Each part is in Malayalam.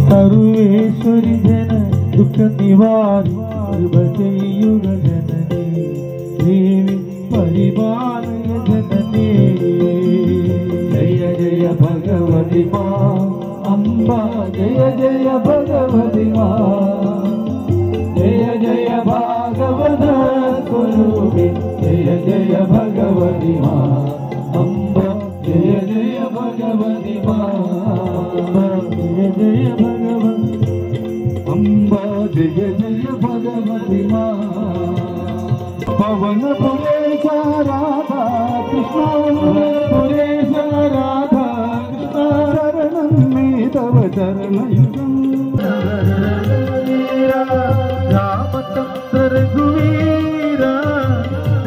സർവേശ്വരി ജന ദുഃഖ നിവാരി കൃപ ചെയ്യുക ജനനേ ദേവി പരിപാലയ ജനനേ ജയ ജയ ഭഗവതി മാ അംബ ജയ ജയ ഭഗവതി മാ ജയ ജയ ഭാഗവത സ്വരൂപി ജയ ജയ ഭഗവതി മാ അംബ ജയ ജയ ഭഗവതി മാ ജയ ജയ ഭഗവതി അംബ ജയ ജയ ഭഗവതി മാ പവന പുരേശ രാധാ കൃഷ്ണ പുരേശ രാധാ കൃഷ്ണ ശരണം മേ തവ ചരണയുഗം രാമചന്ദ്ര രഘുവീര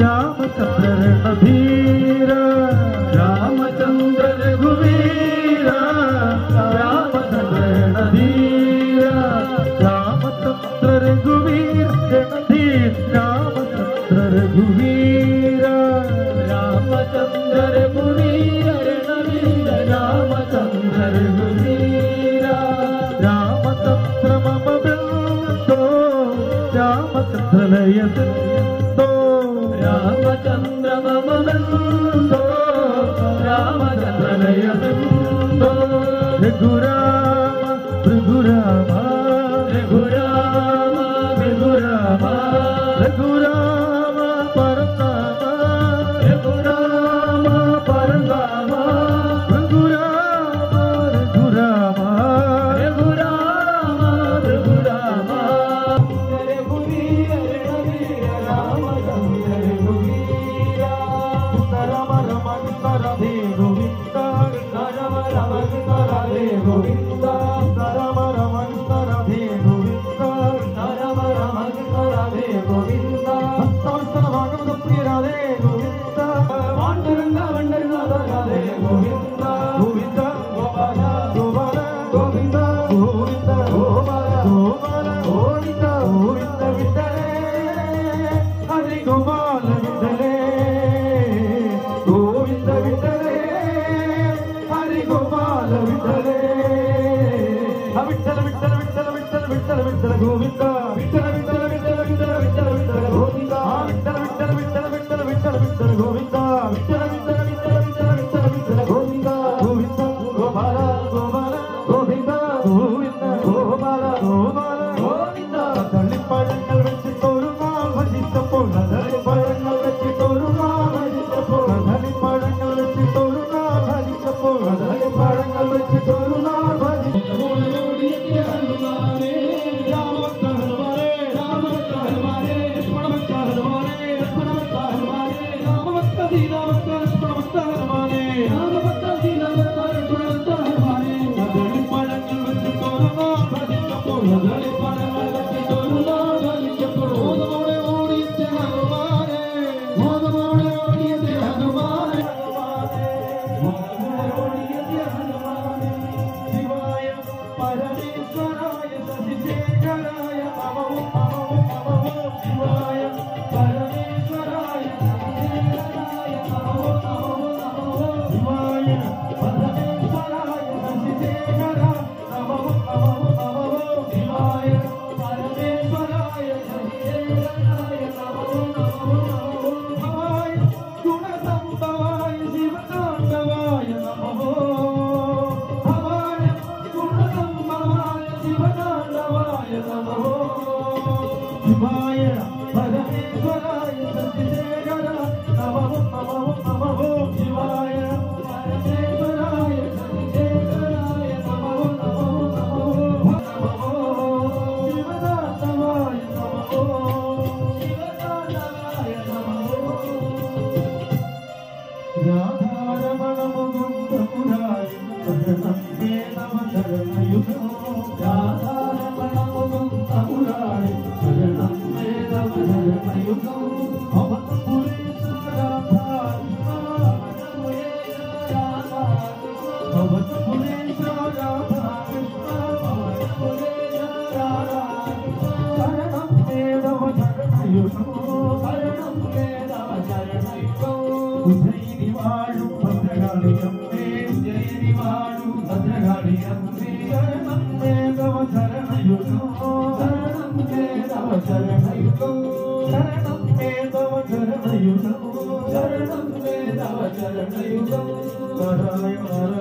രാമചന്ദ്ര രണധീര രാമചന്ദ്ര രഘുവീര രാമചന്ദ്ര രണധീര രാമചന്ദ്ര രഘുവീര രണധീര രാമചന്ദ്ര രഘുവീര രാമചന്ദ്ര രഘുവീര രണധീര രാമചന്ദ്ര രഘുവീര രാമചന്ദ്ര മമ ബന്ധോ രാമചന്ദ്ര ലയസിന്ധോ രാമചന്ദ്ര മമ ബന്ധോ രാമചന്ദ്ര ലയസിന്ധോ രഘുരാമ രഘുരാമ രഘുരാമ രഘുരാമ രഘുരാമ പരന്താമ രഘുരാമ പരന്താമ രഘുരാമ രഘുരാമ രഘുരാമ രഘുരാമ രഘുവീര രണവീര രാമചന്ദ്ര രഘുവീര രമ രമ രമേ ഗോവിന്ദ രമ രമ രമേ ഗോവിന്ദ രമ രമ രമേ ഗോവിന്ദ രമ രമ രമേ ഗോവിന്ദ ഭക്തവത്സല ഭാഗവത പ്രിയ രാധേ ഗോവിന്ദ പാണ്ഡുരംഗ വണ്ടരനാഥ രാധേ ഗോവിന്ദ ഗോവിന്ദ ഗോപാല ഗോപാല ഗോവിന്ദ ഗോവിന്ദ ഗോപാല ഗോപാല ഗോവിന്ദ ഗോവിന്ദ വിട്ടലേ ഹരി ഗോപാല വിട്ടലേ ഗോവിന്ദ വിട്ടലേ ഹരി ഗോപാല വിട്ടലേ വിട്ടല വിട്ടല വിട്ടല വിട്ടല വിട്ടല വിട്ടല ഗോവിന്ദ വിട്ടല വിട്ടല വിട്ടല വിട്ടല വിട്ടല വിട്ടല ഗോവിന്ദ വിട്ടല വിട്ടല വിട്ടല വിട്ടല വിട്ടല വിട്ടല ഗോവിന്ദ വിട്ടല വിട്ടല വിട്ടല വിട്ടല വിട്ടല വിട്ടല ഗോവിന്ദ ഗോവിന്ദ ഗോപാല ഗോപാല ഗോവിന്ദ ഗോവിന്ദ ഗോപാല ഗോപാല ഗോവിന്ദ തള്ളിപ്പഴങ്ങൾ വെച്ചിട്ടൊരു നാം ഭജിച്ചപ്പോൾ തള്ളിപ്പഴങ്ങൾ വെച്ചിട്ടൊരു നാം ഭജിച്ചപ്പോൾ തള്ളിപ്പഴങ്ങൾ വെച്ചിട്ടൊരു നാം ഭജിച്ചപ്പോൾ തള്ളിപ്പഴങ്ങൾ വെച്ചിട്ടൊരു നാം ഭജിച്ചപ്പോൾ ഭദ്രകാളി शरणं मे तव चरणयुगं शरणं मे तव चरणयुगं नारायण